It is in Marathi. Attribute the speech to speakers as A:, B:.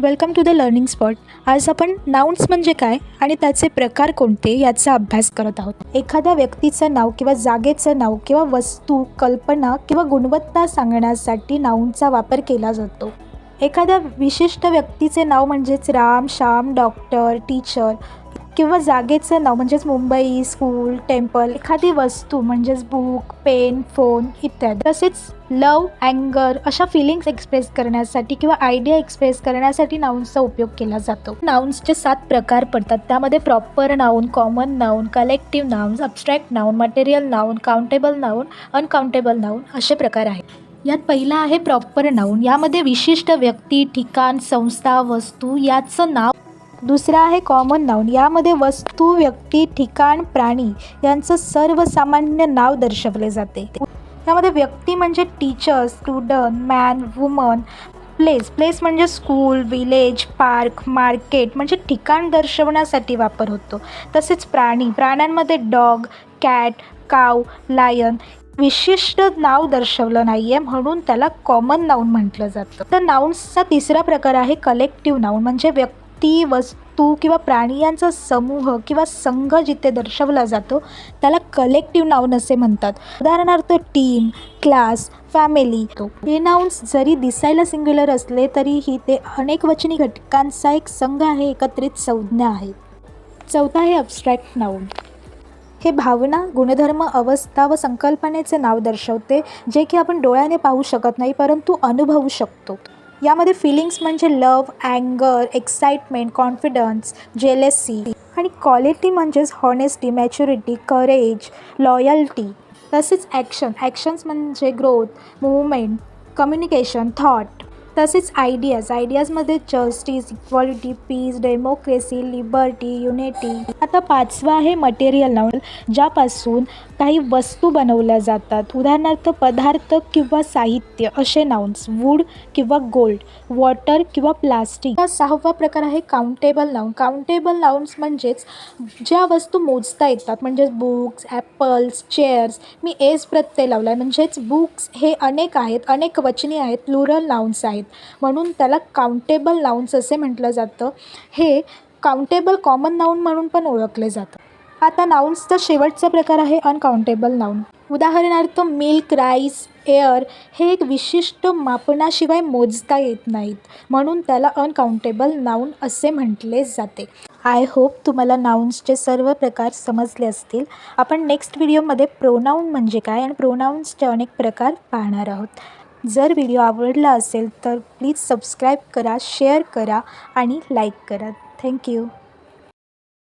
A: Welcome to the learning spot. आज आपण नाउन्स म्हणजे काय आणि त्याचे प्रकार कोणते याचा अभ्यास करत आहोत. एखाद्या व्यक्तीचं नाव किंवा जागेचं नाव किंवा वस्तू, कल्पना किंवा गुणवत्ता सांगण्यासाठी नाउनचा वापर केला जातो. एखाद्या विशिष्ट व्यक्तीचे नाव म्हणजेच राम, श्याम, डॉक्टर, टीचर किंवा जागेचं नाव म्हणजेच मुंबई, स्कूल, टेम्पल, एखादी वस्तू म्हणजेच बुक, पेन, फोन इत्यादी. तसेच लव, अँगर अशा फिलिंग्स एक्सप्रेस करण्यासाठी किंवा आयडिया एक्सप्रेस करण्यासाठी नाउन्सचा उपयोग केला जातो. नाउन्सचे 7 प्रकार पडतात. त्यामध्ये proper noun, common noun, collective nouns, abstract noun, material noun, countable noun, uncountable noun असे प्रकार आहेत. यात पहिला आहे प्रॉपर नाउन. यामध्ये विशिष्ट व्यक्ती, ठिकाण, संस्था, वस्तू याचं नाव. दुसरा आहे कॉमन नाउन. यामध्ये वस्तू, व्यक्ती, ठिकाण, प्राणी यांचं सर्वसामान्य नाव दर्शवले जाते. यामध्ये व्यक्ती म्हणजे teacher, student, man, woman. Place म्हणजे स्कूल, विलेज, पार्क, मार्केट म्हणजे ठिकाण दर्शवण्यासाठी वापर होतो. तसेच प्राण्यांमध्ये डॉग, कॅट, काव, लायन. विशिष्ट नाव दर्शवलं नाही आहे म्हणून त्याला कॉमन नाउन म्हटलं जातं. तर नाउन्सचा तिसरा प्रकार आहे कलेक्टिव्ह नाउन. म्हणजे व्यक्ती, वस्तू किंवा प्राणी यांचा समूह किंवा संघ जिथे दर्शवला जातो त्याला कलेक्टिव्ह नाउन असे म्हणतात. उदाहरणार्थ टीम, क्लास, फॅमिली. हे नाउन्स जरी दिसायला सिंग्युलर असले तरीही ते अनेकवचनी घटकांचा एक संघ आहे, एकत्रित संज्ञा आहे. चौथा आहे अब्स्ट्रॅक्ट नाउन. हे भावना, गुणधर्म, अवस्था व संकल्पनेचे नाव दर्शवते जे की आपण डोळ्याने पाहू शकत नाही परंतु अनुभवू शकतो. यामध्ये फिलिंग्स म्हणजे लव, अँगर, एक्साइटमेंट, कॉन्फिडन्स, जेलेसी आणि क्वालिटी म्हणजेच हॉनेस्टी, मॅच्युरिटी, करेज, लॉयल्टी. तसेच ॲक्शन्स म्हणजे ग्रोथ, मूवमेंट, कम्युनिकेशन, थॉट. तसेच आयडियाजमध्ये justice, equality, peace, democracy, liberty, unity. आता पाचवा आहे मटेरियल नाउन. ज्यापासून काही वस्तू बनवल्या जातात. उदाहरणार्थ पदार्थ किंवा साहित्य असे नाउन्स. वूड किंवा गोल्ड, वॉटर किंवा प्लास्टिक. सहावा प्रकार आहे काउंटेबल नाउन. काउंटेबल नाउन्स म्हणजेच ज्या वस्तू मोजता येतात म्हणजेच बुक्स, ॲपल्स, चेअर्स. मी एस प्रत्यय लावला आहे म्हणजेच बुक्स हे अनेक आहेत, अनेक वचनी आहेत, प्लुरल नाउन्स आहेत म्हणून त्याला काउंटेबल नाउन्स असे म्हटलं जातं. हे काउंटेबल कॉमन नाउन म्हणून पण ओळखले जातं. आता नाउन्सचा शेवटचा प्रकार आहे अनकाउंटेबल नाउन. उदाहरणार्थ मिल्क, राईस, एअर हे एक विशिष्ट मापनाशिवाय मोजता येत नाहीत म्हणून त्याला अनकाउंटेबल नाउन असे म्हटले जाते. आय होप तुम्हाला नाउन्सचे सर्व प्रकार समजले असतील. आपण नेक्स्ट व्हिडिओमध्ये प्रोनाऊन म्हणजे काय आणि प्रोनाउन्सचे अनेक प्रकार पाहणार आहोत. जर व्हिडिओ आवडला असेल तर प्लीज सबस्क्राईब करा, शेअर करा आणि लाईक करा. थँक्यू.